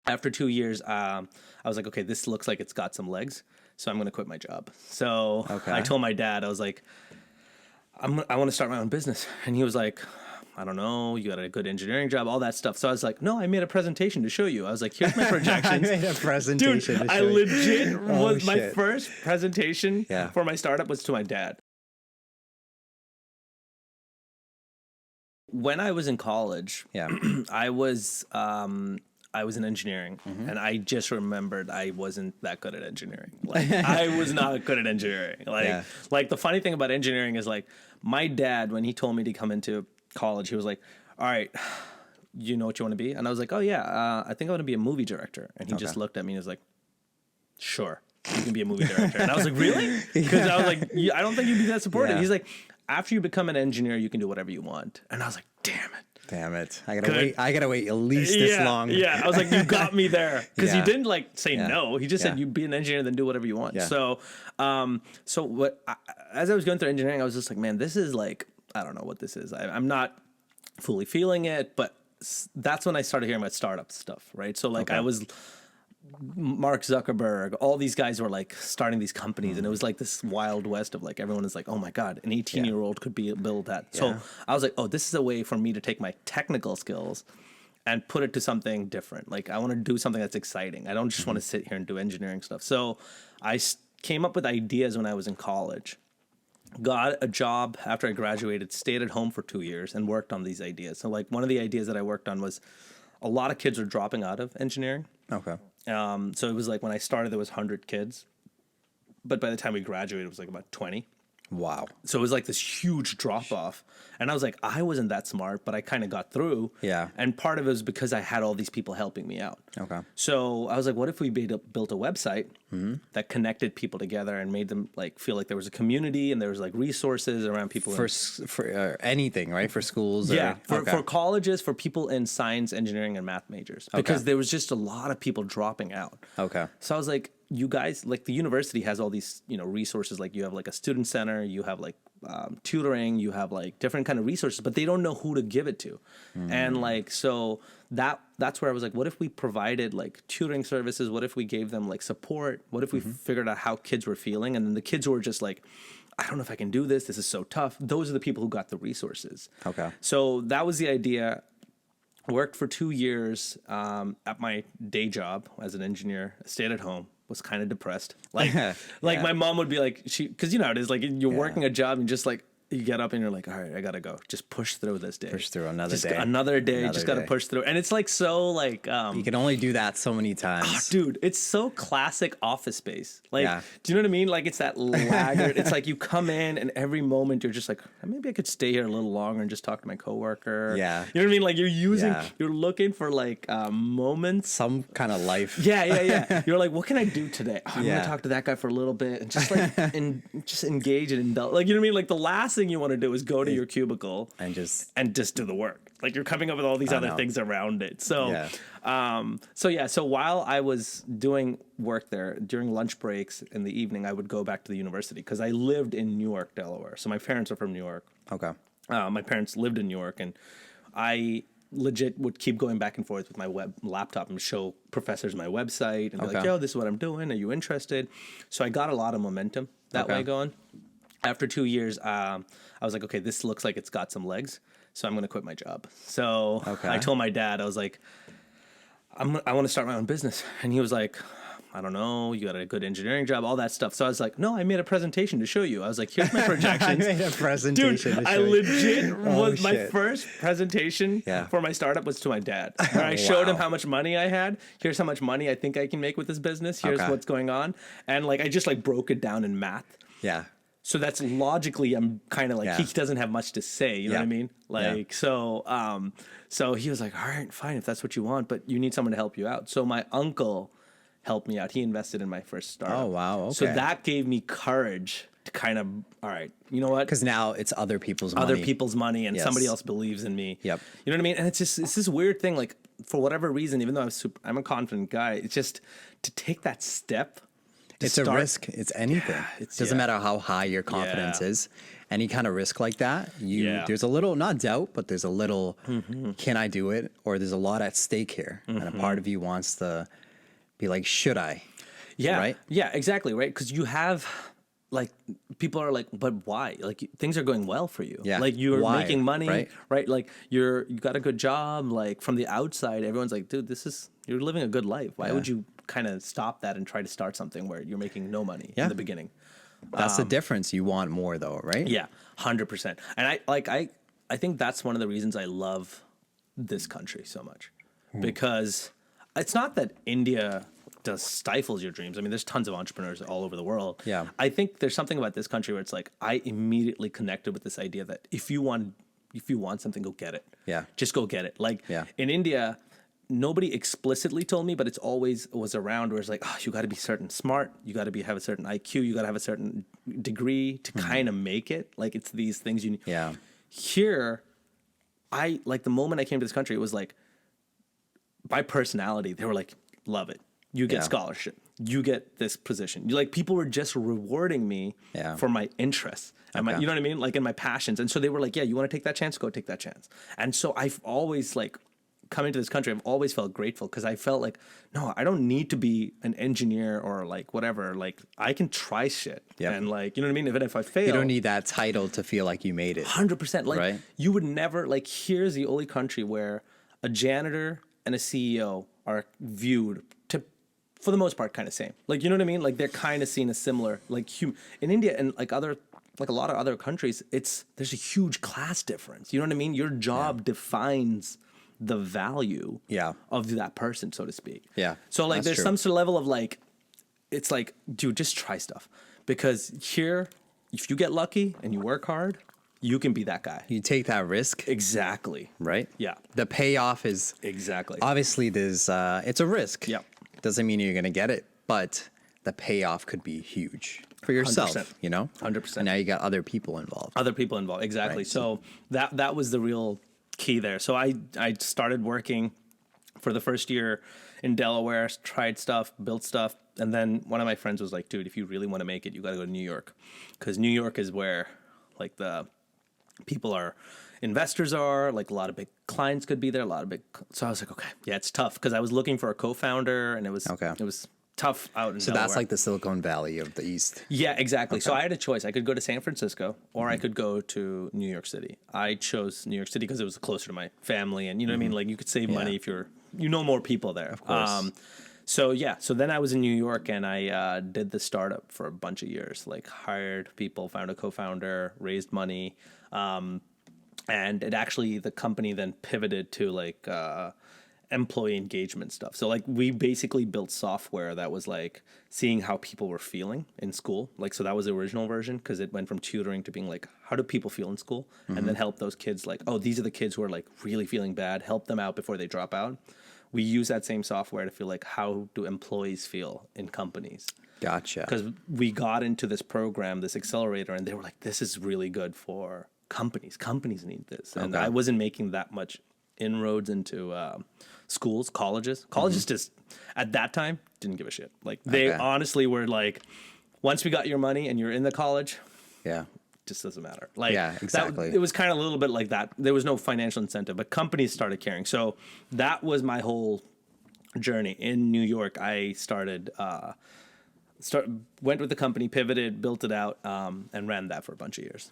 After 2 years, I was like, okay, this looks like it's got some legs, so I'm going to quit my job. So I told my dad, I was like, I want to start my own business. And he was like, I don't know, you got a good engineering job, all that stuff. So I was like, no, I made a presentation to show you. I was like, here's my projections. I made a presentation Dude, to I show you. legit was my shit. first presentation Yeah. for my startup was to my dad. When I was in college, Yeah. I was in engineering, and I just remembered I wasn't that good at engineering. Like I was not good at engineering. Like the funny thing about engineering is like my dad, when he told me to come into college, he was like, "All right, you know what you want to be?" And I was like, "Oh yeah, I think I want to be a movie director." And he just looked at me and was like, "Sure, you can be a movie director." And I was like, "Really?" Because I was like, "I don't think you'd be that supportive." Yeah. He's like, "After you become an engineer, you can do whatever you want." And I was like, "Damn it." Damn it. I gotta wait at least this long. Yeah, I was like, you got me there. Because he didn't like say no. He just said, you be an engineer, then do whatever you want. Yeah. So, as I was going through engineering, I was just like, man, this is like, I don't know what this is. I'm not fully feeling it, but that's when I started hearing about startup stuff, right? So like I was Mark Zuckerberg, all these guys were like starting these companies, and it was like this wild west of like everyone is like, oh my god, an 18-year-old could build that. So I was like, oh, this is a way for me to take my technical skills and put it to something different. Like I want to do something that's exciting. I don't just want to sit here and do engineering stuff. So I came up with ideas when I was in college. Got a job after I graduated, stayed at home for 2 years and worked on these ideas. So like one of the ideas that I worked on was a lot of kids are dropping out of engineering. Okay. So it was like when I started, there was 100 kids, but by the time we graduated, it was like about 20. Wow. So it was like this huge drop off. And I was like, I wasn't that smart, but I kind of got through. Yeah. And part of it was because I had all these people helping me out. Okay. So I was like, what if we built a website that connected people together and made them like feel like there was a community and there was like resources around people For anything, right? For schools? For colleges, for people in science, engineering, and math majors. Because there was just a lot of people dropping out. Okay. So I was like, you guys, like the university has all these, resources. Like you have like a student center, you have like tutoring, you have like different kind of resources, but they don't know who to give it to. And like, so that's where I was like, what if we provided like tutoring services? What if we gave them like support? What if we figured out how kids were feeling? And then the kids who were just like, I don't know if I can do this. This is so tough. Those are the people who got the resources. Okay. So that was the idea. Worked for 2 years at my day job as an engineer, stayed at home, was kind of depressed. Like my mom would be like, because you know how it is, like you're working a job and just like, you get up and you're like, all right, I gotta go. Just push through this day. Push through another just day. Another day. Just gotta push through. And it's like so like you can only do that so many times. Oh, dude, it's so classic Office Space. Like, do you know what I mean? Like it's that laggard. It's like you come in and every moment you're just like, maybe I could stay here a little longer and just talk to my coworker. Yeah. You know what I mean? Like you're looking for like moments. Some kind of life. Yeah. You're like, what can I do today? Oh, I'm gonna talk to that guy for a little bit and just like just engage and indulge. Like, you know what I mean? Like the last thing you want to do is go to your cubicle and just do the work. Like you're coming up with all these other things around it. So, so while I was doing work there during lunch breaks in the evening, I would go back to the university because I lived in Newark, Delaware. So my parents are from New York. Okay. My parents lived in New York, and I legit would keep going back and forth with my laptop and show professors my website and be like, yo, this is what I'm doing. Are you interested? So I got a lot of momentum that way going. After 2 years, I was like, okay, this looks like it's got some legs, so I'm going to quit my job. So I told my dad, I was like, I want to start my own business. And he was like, I don't know, you got a good engineering job, all that stuff. So I was like, no, I made a presentation to show you. I was like, here's my projections. I made a presentation. Dude, I legit was my first presentation for my startup was to my dad. Where I showed him how much money I had. Here's how much money I think I can make with this business. Here's what's going on. And like, I just like broke it down in math. Yeah. So that's logically, I'm kind of like, he doesn't have much to say. You know what I mean? Like, so he was like, all right, fine, if that's what you want, but you need someone to help you out. So my uncle helped me out. He invested in my first startup. Oh, wow. Okay. So that gave me courage to kind of, all right, you know what? Because now it's other people's money. Other people's money and somebody else believes in me. Yep. You know what I mean? And it's this weird thing, like for whatever reason, even though I'm a confident guy, it's just to take that step. It's a risk. It's anything. It doesn't matter how high your confidence is. any kind of risk like that, Yeah. there's a little, not doubt, but there's a little, can I do it? Or there's a lot at stake here. And a part of you wants to be like, should I? Yeah. Right? Yeah, exactly. Right. Because you have like people are like, but why? Like things are going well for you. Yeah. Like you're Why? making money, Right? right? Like you got a good job. Like from the outside, everyone's like, dude, you're living a good life. Why would you kind of stop that and try to start something where you're making no money in the beginning? That's the difference. You want more though, right? Yeah, 100%. And I think that's one of the reasons I love this country so much, because it's not that India stifles your dreams. I mean, there's tons of entrepreneurs all over the world. Yeah. I think there's something about this country where it's like I immediately connected with this idea that if you want something, go get it. Yeah. Just go get it. Like Yeah. in India, nobody explicitly told me, but it's always was around where it's like, oh, you got to be smart, you got to have a certain IQ, you got to have a certain degree to kind of make it. Like it's these things you need. Yeah. Here, I like the moment I came to this country, it was like by personality, they were like, love it. You get Yeah. scholarship. You get this position. Like people were just rewarding me Yeah. for my interests and my, Okay. you know what I mean? Like in my passions. And so they were like, yeah, you want to take that chance? Go take that chance. And so I've always like coming to this country, I've always felt grateful because I felt like, no, I don't need to be an engineer or like whatever. Like I can try shit. Yep. And like, you know what I mean? Even if I fail. You don't need that title to feel like you made it. 100%. Like Right. you would never like here's the only country where a janitor and a CEO are viewed to for the most part kind of same. Like you know what I mean? Like they're kind of seen as similar. Like in India and like a lot of other countries, there's a huge class difference. You know what I mean? Your job defines the value Yeah. of that person, so to speak. Yeah, So like that's there's true. some sort of level of like it's like, dude, just try stuff. Because here, if you get lucky and you work hard, you can be that guy. You take that risk, Exactly. right? Yeah. The payoff is Exactly. obviously it's a risk. Yep. Doesn't mean you're going to get it, but the payoff could be huge for yourself, 100%. you know? 100%. And now you got other people involved. Other people involved. Exactly. Right. So that was the real key there. So I started working for the first year in Delaware, tried stuff, built stuff. And then one of my friends was like, dude, if you really want to make it, you got to go to New York. Because New York is where like the people investors are, like a lot of big clients could be there, so I was like, okay, yeah, it's tough because I was looking for a co-founder and it was tough out in So Delaware. that's like the Silicon Valley of the East. Yeah, exactly. So I had a choice. I could go to San Francisco or I could go to New York City. I chose New York City because it was closer to my family and you know what I mean? Like you could save money if you know more people there. Of course. So then I was in New York and I did the startup for a bunch of years, like hired people, found a co-founder, raised money. And it actually, the company then pivoted to like employee engagement stuff. So like we basically built software that was like seeing how people were feeling in school. Like, so that was the original version because it went from tutoring to being like, how do people feel in school? And then help those kids like, oh, these are the kids who are like really feeling bad. Help them out before they drop out. We use that same software to feel like, how do employees feel in companies? Gotcha. Because we got into this program, this accelerator, and they were like, this is really good for companies. Companies need this. And Okay. I wasn't making that much inroads into schools, colleges. Colleges just, at that time, didn't give a shit. Like, they Okay. honestly were like, once we got your money and you're in the college, Yeah. just doesn't matter. Like, Yeah, exactly. it was kind of a little bit like that. There was no financial incentive, but companies started caring. So that was my whole journey in New York. I started, went with the company, pivoted, built it out, and ran that for a bunch of years.